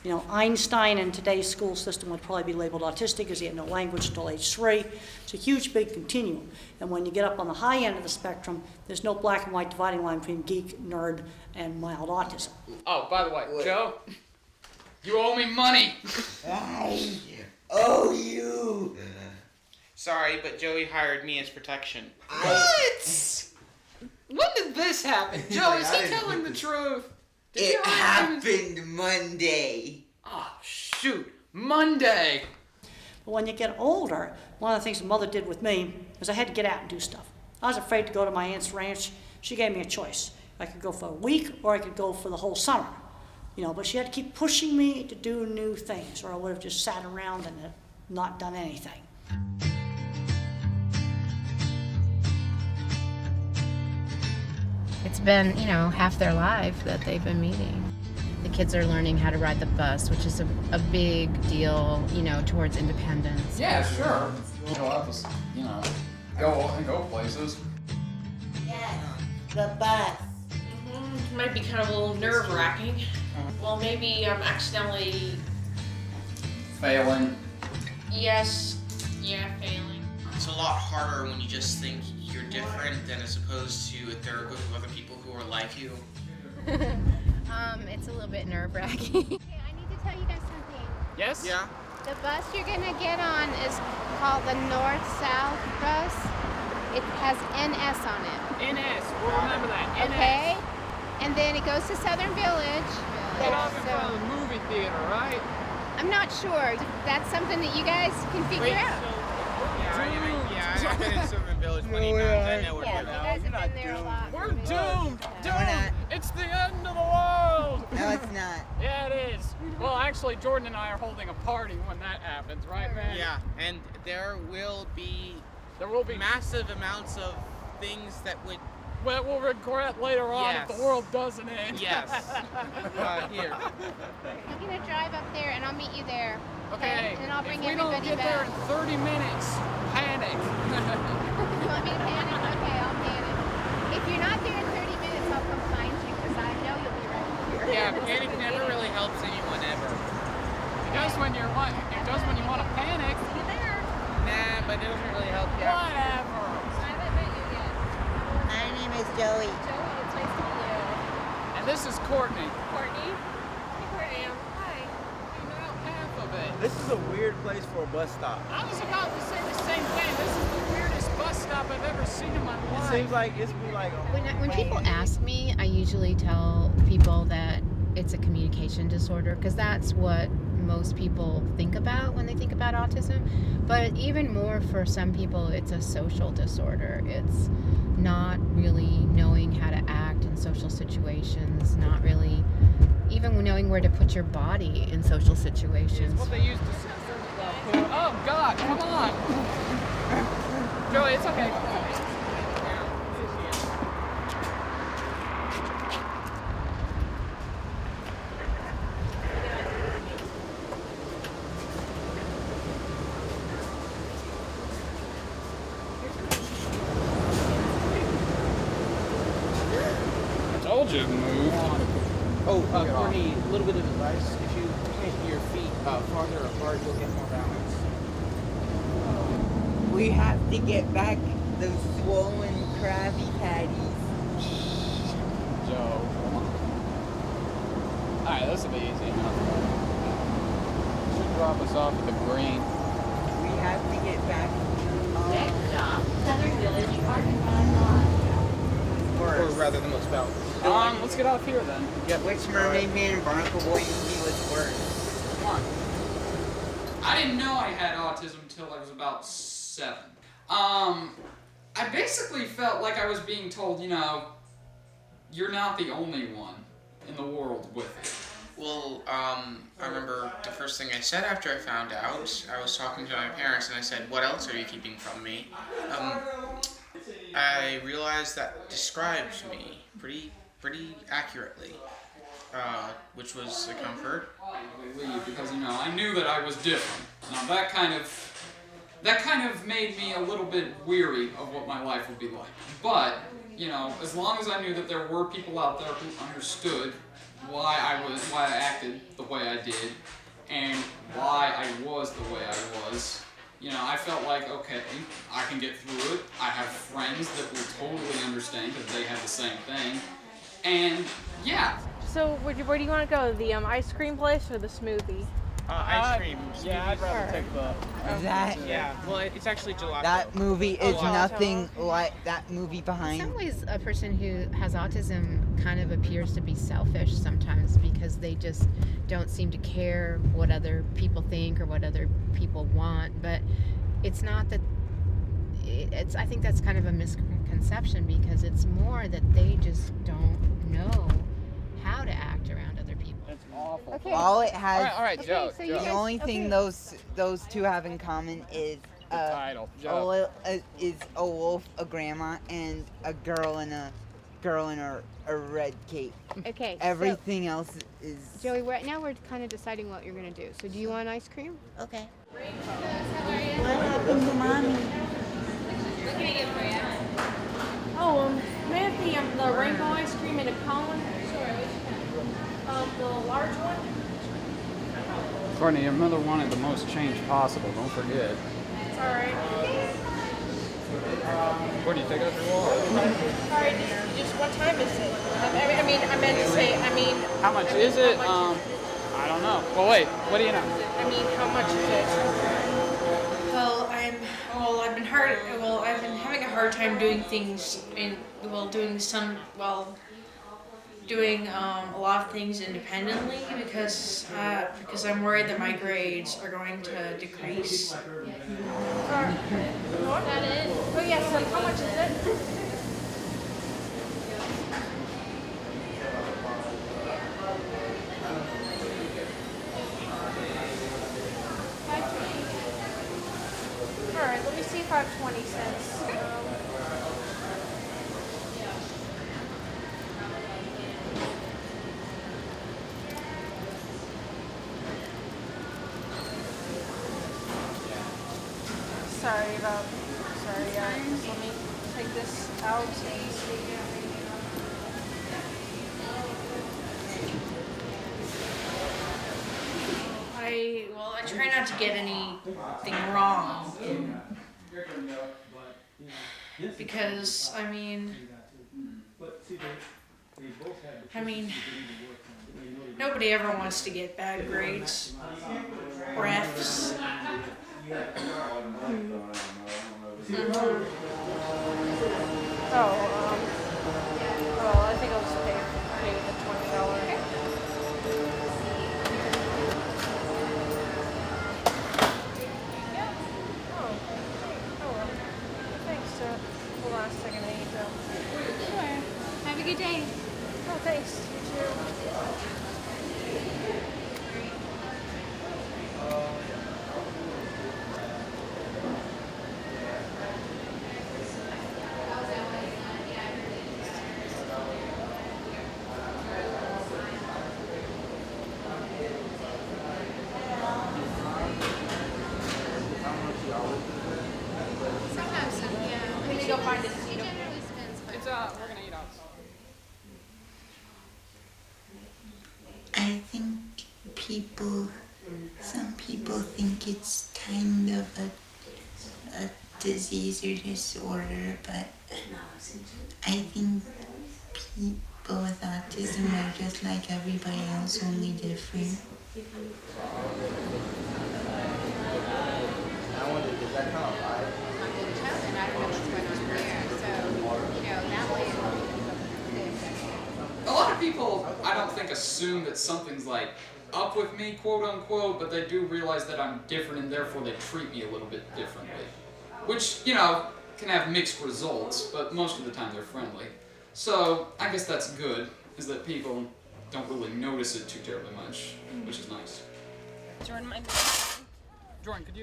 You know, Einstein in today's school system would probably be labeled autistic because he had no language until age 3. It's a huge, big continuum. And when you get up on the high end of the spectrum, there's no black and white dividing line between geek, nerd, and mild autism. Oh, by the way, Joe, you owe me money. I owe you. Sorry, but Joey hired me as protection. What? When did this happen? Joe, is he telling the truth? It happened Monday. Oh, shoot. Monday. But when you get older, one of the things the mother did with me was I had to get out and do stuff. I was afraid to go to my aunt's ranch. She gave me a choice. I could go for a week or I could go for the whole summer. You know, but she had to keep pushing me to do new things, or I would have just sat around and not done anything. It's been, you know, half their life that they've been meeting. The kids are learning how to ride the bus, which is a big deal, you know, towards independence. Yeah, sure. You'll have to, you know, go places. Yeah, the bus. Mm-hmm. Might be kind of a little nerve-wracking. Well, maybe I'm accidentally... Failing. Yes. Yeah, failing. It's a lot harder when you just think you're different than as opposed to if there are a group of other people who are like you. It's a little bit nerve-wracking. Okay, I need to tell you guys something. Yes? Yeah? The bus you're gonna get on is called the North-South bus. It has NS on it. NS. We'll remember that. NS. Okay? And then it goes to Southern Village. Get off in front of the movie theater, right? I'm not sure. That's something that you guys can figure out. I've been in Southern Village many times. I know where Yeah, we're you guys have been there a lot. We're doomed! we're not. It's the end of the world! No, it's not. Yeah, it is. Well, actually, Jordan and I are holding a party when that happens, right, man? Yeah, and there will be There massive amounts of things that would... Well, we'll regret later on if Yes. the world doesn't end. Yes. Here. I'm gonna drive up there and I'll meet you there. Okay. And I'll bring if we don't everybody get there back. in 30 minutes, panic. You want me to panic? Okay, I'll panic. If you're not there in 30 minutes, I'll come find you because I know you'll be right here. Yeah, panic never really helps anyone ever. It does when you want to panic. Nah, but it doesn't really help you. Whatever. I haven't met you yet. My name is Joey. Joey, it's nice to meet you. And this is Courtney. Courtney. Hey, Courtney. Hi. You know half of it. This is a weird place for a bus stop. I was about to say the same thing. This is the weirdest bus stop I've ever seen in my life. It seems like it's been like a When people ask me, I usually tell people that it's a communication disorder because that's what most people think about when they think about autism. But even more for some people, it's a social disorder. It's not really knowing how to act in social situations, not really even knowing where to put your body in social situations. It's what they used to censor stuff. Oh God, come on. Joey, it's okay. I told you to move. Oh, Courtney, a little bit of advice. If you plant your feet farther apart, you'll get more balance. We have to get back those swollen Krabby Patties. Joe, come on. Alright, this will be easy enough. Should drop us off at the green. We have to get back. Next stop, Southern Village Parking Lot. Or rather the most valuable. Let's get off here then. Which Mermaid Man and Barnacle Boy movie was worse? Come on. I didn't know I had autism until I was about 7. I basically felt like I was being told, you know, you're not the only one in the world with it. Well, I remember the first thing I said after I found out, I was talking to my parents and I said, what else are you keeping from me? I realized that describes me pretty accurately, which was a comfort. Because, you know, I knew that I was different. Now that kind of made me a little bit weary of what my life would be like. But, you know, as long as I knew that there were people out there who understood why I acted the way I did, and why I was the way I was. You know, I felt like, okay, I can get through it. I have friends that will totally understand because they have the same thing. And yeah. So where do you want to go? The ice cream place or the smoothie? Ice cream. Yeah, I'd rather Alright. take the. That Yeah, well, it's actually gelato. that movie is gelato. nothing like that movie In behind. some ways, a person who has autism kind of appears to be selfish sometimes because they just don't seem to care what other people think or what other people want. But it's not that. I think that's kind of a misconception because it's more that they just don't know how to act around other people. It's awful. Okay. All it has, All right, Okay, Joe. so you Joe. the guys- only thing those two have in common is The title, Joe. a wolf, a grandma, and a girl in a red cape. Okay. Everything else is. So, Joey, right now we're kind of deciding what you're gonna do. So, do you want ice cream? Okay. What happened? What happened to mommy? What can I get for you? Oh, may I have the rainbow ice cream in a cone? Sure, which The large one. Courtney, your mother wanted the most change possible. Don't forget. It's all right. Courtney, take out your wallet. All right. Just what time is it? I meant to say. How much is it? I don't know. Well, wait. What do you know? How much is it? Well, I've been having a hard time doing things doing a lot of things independently because I'm worried that my grades are going to decrease. That is. Oh yes. How much is it? All right. Let me see if I have 20 cents. Sorry, guys. Let me take this out and see. I try not to get anything wrong because nobody ever wants to get bad grades or Fs. I think I'll just pay the $20. Thanks. Hold on a second. I need to. Sure. Have a good day. Oh, thanks. You too. Sometimes, yeah. Let me go find it. He generally spends It's we're gonna eat outside. I think some people think it's kind of a disease or disorder, but I think people with autism are just like everybody else, only different. and I don't know what's going on there. So, that way. A lot of people, I don't think, assume that something's like up with me, quote unquote, but they do realize that I'm different and therefore they treat me a little bit differently. Which, can have mixed results, but most of the time they're friendly. So, I guess that's good, is that people don't really notice it too terribly much, which is nice. Jordan, could you